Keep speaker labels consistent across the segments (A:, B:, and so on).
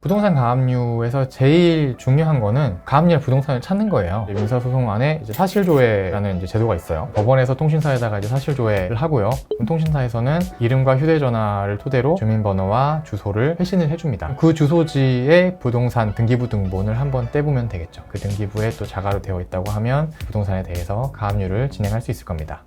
A: 부동산 가압류에서 제일 중요한 거는 가압류의 부동산을 찾는 거예요. 민사소송 안에 이제 사실조회라는 이제 제도가 있어요. 법원에서 통신사에다가 이제 사실조회를 하고요. 통신사에서는 이름과 휴대전화를 토대로 주민번호와 주소를 회신을 해줍니다. 그 주소지에 부동산 등기부 등본을 한번 떼보면 되겠죠. 그 등기부에 또 자가로 되어 있다고 하면 부동산에 대해서 가압류를 진행할 수 있을 겁니다.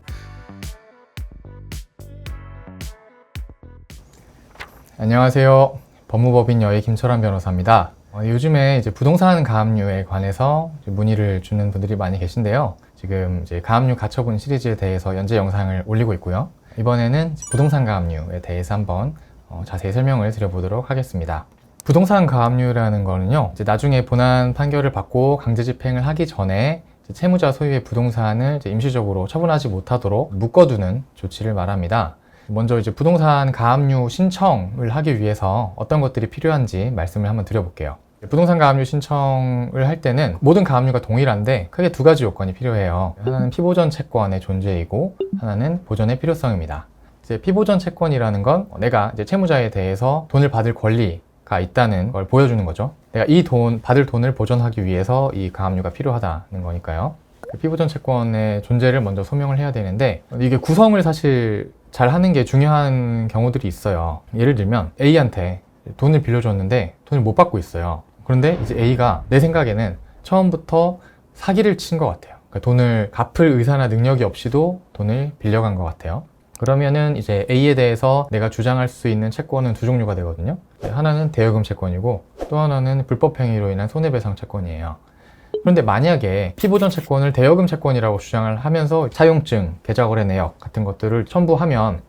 A: 안녕하세요. 법무법인 여의 김철환 변호사입니다. 요즘에 이제 부동산 가압류에 관해서 문의를 주는 분들이 많이 계신데요. 지금 이제 가압류 가처분 시리즈에 대해서 연재 영상을 올리고 있고요. 이번에는 부동산 가압류에 대해서 한번 자세히 설명을 드려보도록 하겠습니다. 부동산 가압류라는 거는요, 이제 나중에 본안 판결을 받고 강제 집행을 하기 전에 채무자 소유의 부동산을 이제 임시적으로 처분하지 못하도록 묶어두는 조치를 말합니다. 먼저 이제 부동산 가압류 신청을 하기 위해서 어떤 것들이 필요한지 말씀을 한번 드려볼게요. 부동산 가압류 신청을 할 때는 모든 가압류가 동일한데 크게 두 가지 요건이 필요해요. 하나는 피보전 채권의 존재이고 하나는 보전의 필요성입니다. 이제 피보전 채권이라는 건 내가 이제 채무자에 대해서 돈을 받을 권리가 있다는 걸 보여주는 거죠. 내가 이 받을 돈을 보전하기 위해서 이 가압류가 필요하다는 거니까요. 피보전 채권의 존재를 먼저 소명을 해야 되는데, 이게 구성을 사실 잘 하는 게 중요한 경우들이 있어요. 예를 들면 A한테 돈을 빌려줬는데 돈을 못 받고 있어요. 그런데 이제 A가 내 생각에는 처음부터 사기를 친 것 같아요. 그러니까 돈을 갚을 의사나 능력이 없이도 돈을 빌려간 것 같아요. 그러면은 이제 A에 대해서 내가 주장할 수 있는 채권은 두 종류가 되거든요. 하나는 대여금 채권이고 또 하나는 불법행위로 인한 손해배상 채권이에요. 그런데 만약에 피보전 채권을 대여금 채권이라고 주장을 하면서 차용증, 계좌거래 내역 같은 것들을 첨부하면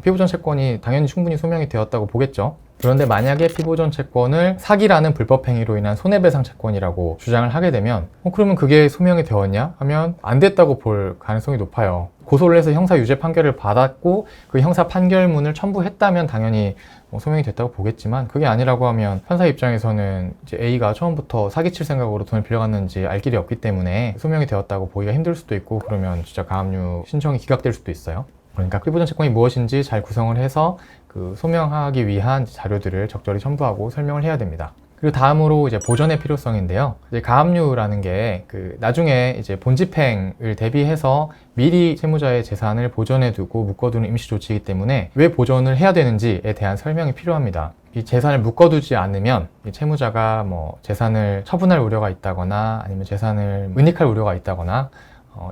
A: 피보전 채권이 당연히 충분히 소명이 되었다고 보겠죠. 그런데 만약에 피보전 채권을 사기라는 불법행위로 인한 손해배상 채권이라고 주장을 하게 되면 그러면 그게 소명이 되었냐 하면 안 됐다고 볼 가능성이 높아요. 고소를 해서 형사 유죄 판결을 받았고 그 형사 판결문을 첨부했다면 당연히 소명이 됐다고 보겠지만, 그게 아니라고 하면 판사 입장에서는 이제 A가 처음부터 사기칠 생각으로 돈을 빌려갔는지 알 길이 없기 때문에 소명이 되었다고 보기가 힘들 수도 있고, 그러면 진짜 가압류 신청이 기각될 수도 있어요. 그러니까 피보전 채권이 무엇인지 잘 구성을 해서 그 소명하기 위한 자료들을 적절히 첨부하고 설명을 해야 됩니다. 그리고 다음으로 이제 보전의 필요성인데요. 이제 가압류라는 게 나중에 이제 본집행을 대비해서 미리 채무자의 재산을 보전해 두고 묶어두는 임시 조치이기 때문에 왜 보전을 해야 되는지에 대한 설명이 필요합니다. 이 재산을 묶어두지 않으면 이 채무자가 재산을 처분할 우려가 있다거나 아니면 재산을 은닉할 우려가 있다거나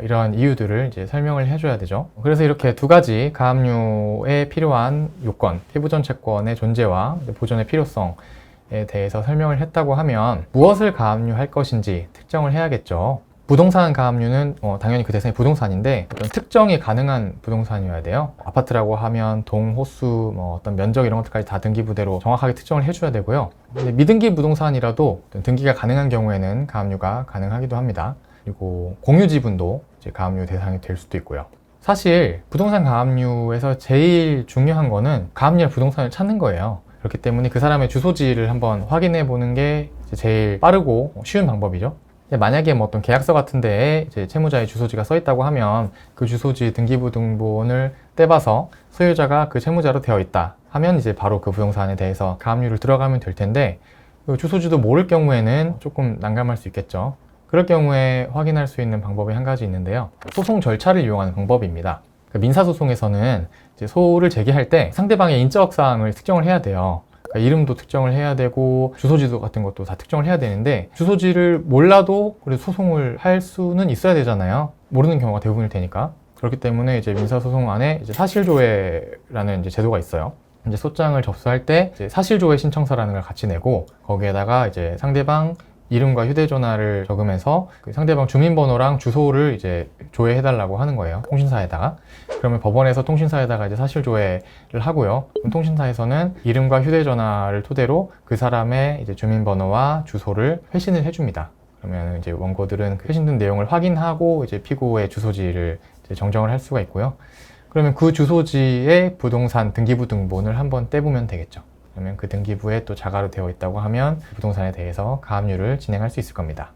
A: 이런 이유들을 이제 설명을 해줘야 되죠. 그래서 이렇게 두 가지 가압류에 필요한 요건, 피보전 채권의 존재와 보전의 필요성에 대해서 설명을 했다고 하면 무엇을 가압류할 것인지 특정을 해야겠죠. 부동산 가압류는 당연히 그 대상이 부동산인데 어떤 특정이 가능한 부동산이어야 돼요. 아파트라고 하면 동, 호수, 어떤 면적 이런 것들까지 다 등기부대로 정확하게 특정을 해줘야 되고요. 근데 미등기 부동산이라도 등기가 가능한 경우에는 가압류가 가능하기도 합니다. 그리고 공유 지분도 이제 가압류 대상이 될 수도 있고요. 사실 부동산 가압류에서 제일 중요한 거는 가압류의 부동산을 찾는 거예요. 그렇기 때문에 그 사람의 주소지를 한번 확인해 보는 게 제일 빠르고 쉬운 방법이죠. 만약에 어떤 계약서 같은 데에 이제 채무자의 주소지가 써 있다고 하면 그 주소지 등기부 등본을 떼봐서 소유자가 그 채무자로 되어 있다 하면 이제 바로 그 부동산에 대해서 가압류를 들어가면 될 텐데, 주소지도 모를 경우에는 조금 난감할 수 있겠죠. 그럴 경우에 확인할 수 있는 방법이 한 가지 있는데요. 소송 절차를 이용하는 방법입니다. 민사소송에서는 이제 소를 제기할 때 상대방의 인적 사항을 특정을 해야 돼요. 그러니까 이름도 특정을 해야 되고 주소지도 같은 것도 다 특정을 해야 되는데, 주소지를 몰라도 그래도 소송을 할 수는 있어야 되잖아요. 모르는 경우가 대부분일 테니까. 그렇기 때문에 이제 민사소송 안에 이제 사실조회라는 이제 제도가 있어요. 이제 소장을 접수할 때 이제 사실조회 신청서라는 걸 같이 내고 거기에다가 이제 상대방 이름과 휴대전화를 적으면서 그 상대방 주민번호랑 주소를 이제 조회해달라고 하는 거예요. 통신사에다가. 그러면 법원에서 통신사에다가 이제 사실조회를 하고요. 통신사에서는 이름과 휴대전화를 토대로 그 사람의 이제 주민번호와 주소를 회신을 해줍니다. 그러면 이제 원고들은 그 회신된 내용을 확인하고 이제 피고의 주소지를 이제 정정을 할 수가 있고요. 그러면 그 주소지의 부동산 등기부 등본을 한번 떼보면 되겠죠. 그러면 그 등기부에 또 자가로 되어 있다고 하면 부동산에 대해서 가압류를 진행할 수 있을 겁니다.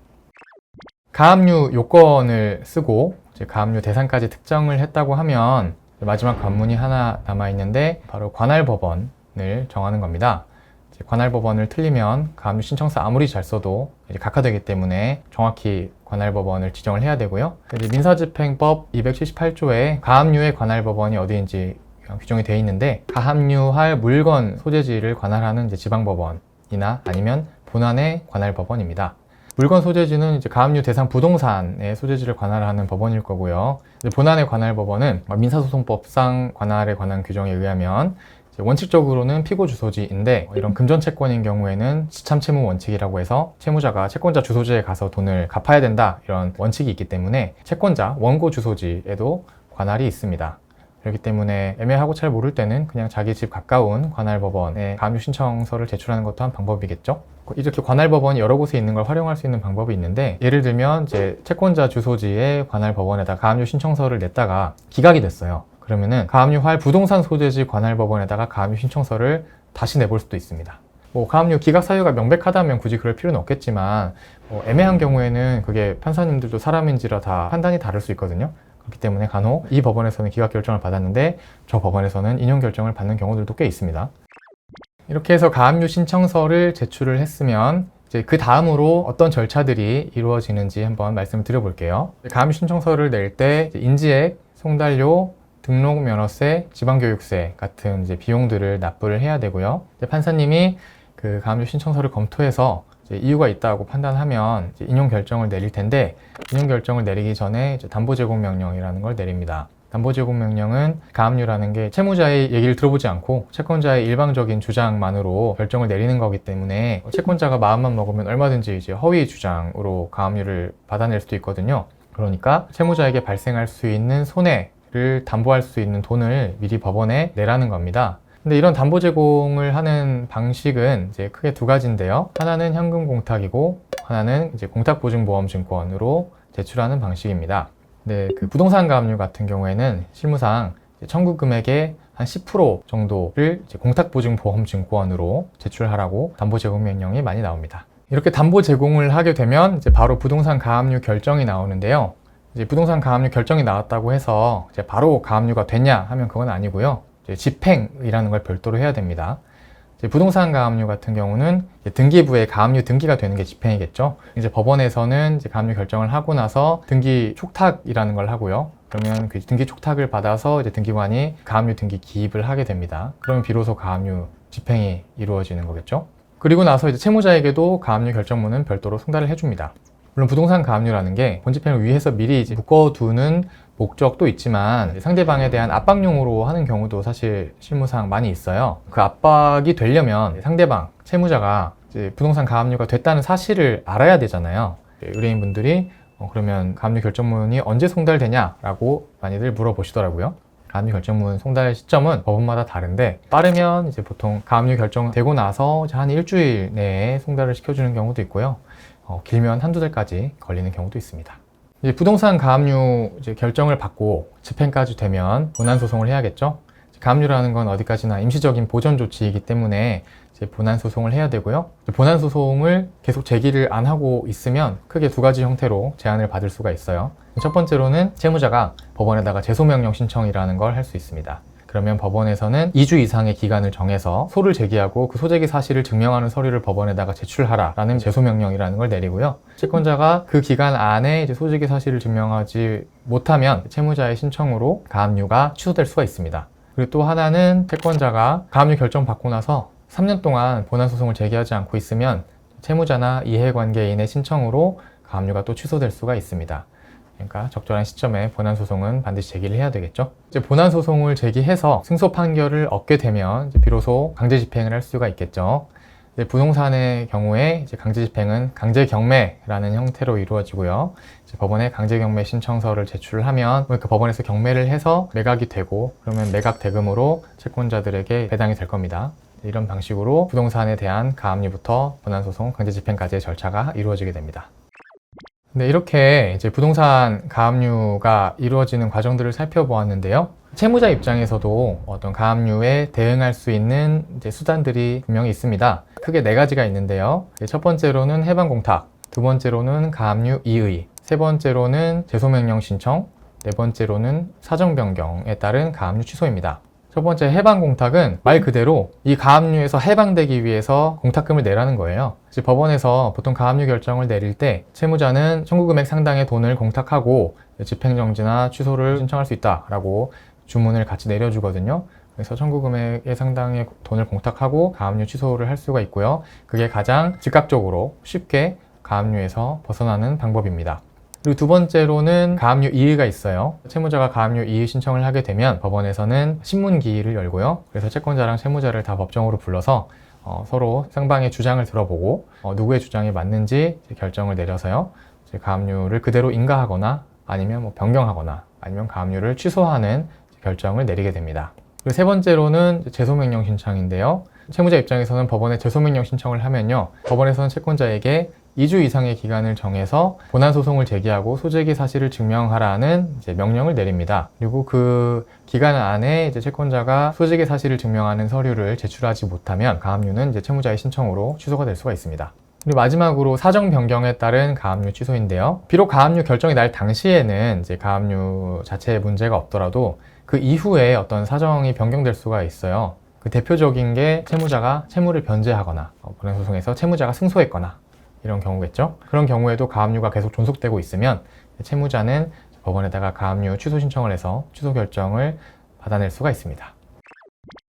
A: 가압류 요건을 쓰고 이제 가압류 대상까지 특정을 했다고 하면 마지막 관문이 하나 남아 있는데 바로 관할 법원을 정하는 겁니다. 관할법원을 틀리면 가압류 신청서 아무리 잘 써도 이제 각하되기 때문에 정확히 관할법원을 지정을 해야 되고요. 이제 민사집행법 278조에 가압류의 관할법원이 어디인지 규정이 되어 있는데, 가압류할 물건 소재지를 관할하는 이제 지방법원이나 아니면 본안의 관할법원입니다. 물건 소재지는 이제 가압류 대상 부동산의 소재지를 관할하는 법원일 거고요. 본안의 관할법원은 민사소송법상 관할에 관한 규정에 의하면 원칙적으로는 피고 주소지인데, 이런 금전채권인 경우에는 지참채무 원칙이라고 해서 채무자가 채권자 주소지에 가서 돈을 갚아야 된다, 이런 원칙이 있기 때문에 채권자 원고 주소지에도 관할이 있습니다. 그렇기 때문에 애매하고 잘 모를 때는 그냥 자기 집 가까운 관할법원에 가압류 신청서를 제출하는 것도 한 방법이겠죠. 이렇게 관할법원이 여러 곳에 있는 걸 활용할 수 있는 방법이 있는데, 예를 들면 이제 채권자 주소지의 관할법원에다 가압류 신청서를 냈다가 기각이 됐어요. 그러면은 가압류할 부동산 소재지 관할법원에다가 가압류 신청서를 다시 내볼 수도 있습니다. 가압류 기각 사유가 명백하다면 굳이 그럴 필요는 없겠지만, 애매한 경우에는 그게 판사님들도 사람인지라 다 판단이 다를 수 있거든요. 그렇기 때문에 간혹 이 법원에서는 기각 결정을 받았는데 저 법원에서는 인용 결정을 받는 경우들도 꽤 있습니다. 이렇게 해서 가압류 신청서를 제출을 했으면 이제 그 다음으로 어떤 절차들이 이루어지는지 한번 말씀을 드려볼게요. 가압류 신청서를 낼 때 인지액, 송달료, 등록 면허세, 지방교육세 같은 이제 비용들을 납부를 해야 되고요. 판사님이 그 가압류 신청서를 검토해서 이유가 있다고 판단하면 인용 결정을 내릴 텐데, 인용 결정을 내리기 전에 담보제공명령이라는 걸 내립니다. 담보제공명령은 가압류라는 게 채무자의 얘기를 들어보지 않고 채권자의 일방적인 주장만으로 결정을 내리는 거기 때문에, 채권자가 마음만 먹으면 얼마든지 이제 허위 주장으로 가압류를 받아낼 수도 있거든요. 그러니까 채무자에게 발생할 수 있는 손해를 담보할 수 있는 돈을 미리 법원에 내라는 겁니다. 근데 이런 담보 제공을 하는 방식은 이제 크게 두 가지인데요. 하나는 현금 공탁이고, 하나는 이제 공탁보증보험증권으로 제출하는 방식입니다. 근데 그 부동산 가압류 같은 경우에는 실무상 청구 금액의 한 10% 정도를 이제 공탁보증보험증권으로 제출하라고 담보 제공 명령이 많이 나옵니다. 이렇게 담보 제공을 하게 되면 이제 바로 부동산 가압류 결정이 나오는데요. 이제 부동산 가압류 결정이 나왔다고 해서 이제 바로 가압류가 됐냐 하면 그건 아니고요. 집행이라는 걸 별도로 해야 됩니다. 부동산 가압류 같은 경우는 등기부에 가압류 등기가 되는 게 집행이겠죠. 이제 법원에서는 이제 가압류 결정을 하고 나서 등기 촉탁이라는 걸 하고요. 그러면 그 등기 촉탁을 받아서 이제 등기관이 가압류 등기 기입을 하게 됩니다. 그러면 비로소 가압류 집행이 이루어지는 거겠죠. 그리고 나서 이제 채무자에게도 가압류 결정문은 별도로 송달을 해줍니다. 물론 부동산 가압류라는 게 본집행을 위해서 미리 이제 묶어두는 목적도 있지만, 상대방에 대한 압박용으로 하는 경우도 사실 실무상 많이 있어요. 그 압박이 되려면 상대방, 채무자가 이제 부동산 가압류가 됐다는 사실을 알아야 되잖아요. 의뢰인분들이 그러면 가압류 결정문이 언제 송달되냐라고 많이들 물어보시더라고요. 가압류 결정문 송달 시점은 법원마다 다른데, 빠르면 이제 보통 가압류 결정되고 나서 한 일주일 내에 송달을 시켜주는 경우도 있고요. 길면 한두 달까지 걸리는 경우도 있습니다. 이제 부동산 가압류 이제 결정을 받고 집행까지 되면 본안소송을 해야겠죠. 가압류라는 건 어디까지나 임시적인 보전 조치이기 때문에 이제 본안소송을 해야 되고요. 본안소송을 계속 제기를 안 하고 있으면 크게 두 가지 형태로 제한을 받을 수가 있어요. 첫 번째로는 채무자가 법원에다가 제소명령 신청이라는 걸 할 수 있습니다. 그러면 법원에서는 2주 이상의 기간을 정해서 소를 제기하고 그 소제기 사실을 증명하는 서류를 법원에다가 제출하라라는 제소명령이라는 걸 내리고요. 채권자가 그 기간 안에 이제 소제기 사실을 증명하지 못하면 채무자의 신청으로 가압류가 취소될 수가 있습니다. 그리고 또 하나는 채권자가 가압류 결정 받고 나서 3년 동안 본안소송을 제기하지 않고 있으면 채무자나 이해관계인의 신청으로 가압류가 또 취소될 수가 있습니다. 그러니까 적절한 시점에 본안소송은 반드시 제기를 해야 되겠죠. 이제 본안소송을 제기해서 승소 판결을 얻게 되면 이제 비로소 강제집행을 할 수가 있겠죠. 이제 부동산의 경우에 이제 강제집행은 강제경매라는 형태로 이루어지고요. 이제 법원에 강제경매 신청서를 제출을 하면 그 법원에서 경매를 해서 매각이 되고, 그러면 매각 대금으로 채권자들에게 배당이 될 겁니다. 이런 방식으로 부동산에 대한 가압류부터 본안소송, 강제집행까지의 절차가 이루어지게 됩니다. 네, 이렇게 이제 부동산 가압류가 이루어지는 과정들을 살펴보았는데요. 채무자 입장에서도 어떤 가압류에 대응할 수 있는 이제 수단들이 분명히 있습니다. 크게 네 가지가 있는데요. 첫 번째로는 해방공탁, 두 번째로는 가압류 이의, 세 번째로는 제소명령 신청, 네 번째로는 사정변경에 따른 가압류 취소입니다. 첫 번째 해방 공탁은 말 그대로 이 가압류에서 해방되기 위해서 공탁금을 내라는 거예요. 즉 법원에서 보통 가압류 결정을 내릴 때 채무자는 청구금액 상당의 돈을 공탁하고 집행정지나 취소를 신청할 수 있다라고 주문을 같이 내려주거든요. 그래서 청구금액의 상당의 돈을 공탁하고 가압류 취소를 할 수가 있고요. 그게 가장 즉각적으로 쉽게 가압류에서 벗어나는 방법입니다. 그리고 두 번째로는 가압류 이의가 있어요. 채무자가 가압류 이의 신청을 하게 되면 법원에서는 신문기일을 열고요. 그래서 채권자랑 채무자를 다 법정으로 불러서 서로 쌍방의 주장을 들어보고 누구의 주장이 맞는지 결정을 내려서요. 가압류를 그대로 인가하거나 아니면 뭐 변경하거나 아니면 가압류를 취소하는 결정을 내리게 됩니다. 그리고 세 번째로는 제소명령 신청인데요. 채무자 입장에서는 법원에 제소명령 신청을 하면요. 법원에서는 채권자에게 2주 이상의 기간을 정해서 본안소송을 제기하고 소재기 사실을 증명하라는 명령을 내립니다. 그리고 그 기간 안에 채권자가 소재기 사실을 증명하는 서류를 제출하지 못하면 가압류는 채무자의 신청으로 취소가 될 수가 있습니다. 그리고 마지막으로 사정 변경에 따른 가압류 취소인데요. 비록 가압류 결정이 날 당시에는 가압류 자체에 문제가 없더라도 그 이후에 어떤 사정이 변경될 수가 있어요. 그 대표적인 게 채무자가 채무를 변제하거나 본안소송에서 채무자가 승소했거나 이런 경우겠죠. 그런 경우에도 가압류가 계속 존속되고 있으면 채무자는 법원에다가 가압류 취소 신청을 해서 취소 결정을 받아낼 수가 있습니다.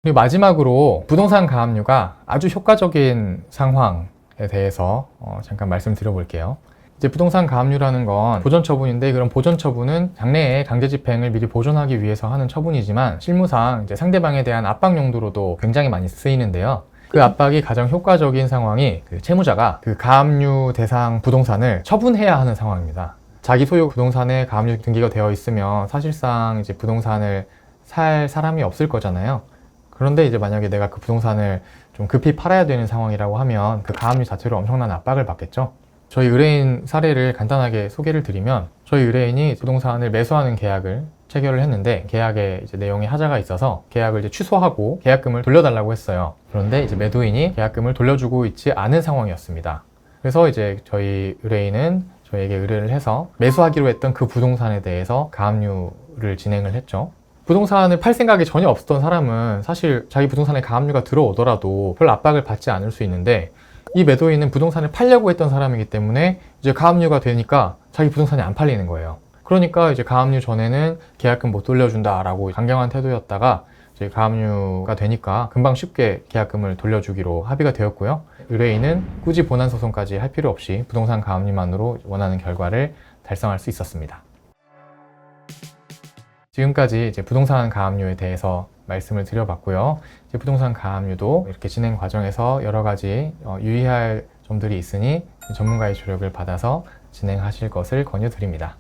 A: 그리고 마지막으로 부동산 가압류가 아주 효과적인 상황에 대해서 잠깐 말씀드려볼게요. 이제 부동산 가압류라는 건 보존처분인데 그런 보존처분은 장래에 강제집행을 미리 보존하기 위해서 하는 처분이지만 실무상 이제 상대방에 대한 압박 용도로도 굉장히 많이 쓰이는데요. 그 압박이 가장 효과적인 상황이 채무자가 그 가압류 대상 부동산을 처분해야 하는 상황입니다. 자기 소유 부동산에 가압류 등기가 되어 있으면 사실상 이제 부동산을 살 사람이 없을 거잖아요. 그런데 이제 만약에 내가 그 부동산을 좀 급히 팔아야 되는 상황이라고 하면 그 가압류 자체로 엄청난 압박을 받겠죠. 저희 의뢰인 사례를 간단하게 소개를 드리면 저희 의뢰인이 부동산을 매수하는 계약을 체결을 했는데 계약에 이제 내용에 하자가 있어서 계약을 이제 취소하고 계약금을 돌려달라고 했어요. 그런데 이제 매도인이 계약금을 돌려주고 있지 않은 상황이었습니다. 그래서 이제 저희 의뢰인은 저에게 의뢰를 해서 매수하기로 했던 그 부동산에 대해서 가압류를 진행을 했죠. 부동산을 팔 생각이 전혀 없었던 사람은 사실 자기 부동산에 가압류가 들어오더라도 별 압박을 받지 않을 수 있는데 이 매도인은 부동산을 팔려고 했던 사람이기 때문에 이제 가압류가 되니까 자기 부동산이 안 팔리는 거예요. 그러니까 이제 가압류 전에는 계약금 못 돌려준다라고 강경한 태도였다가 이제 가압류가 되니까 금방 쉽게 계약금을 돌려주기로 합의가 되었고요. 의뢰인은 굳이 본안소송까지 할 필요 없이 부동산 가압류만으로 원하는 결과를 달성할 수 있었습니다. 지금까지 이제 부동산 가압류에 대해서 말씀을 드려봤고요. 이제 부동산 가압류도 이렇게 진행 과정에서 여러 가지 유의할 점들이 있으니 전문가의 조력을 받아서 진행하실 것을 권유드립니다.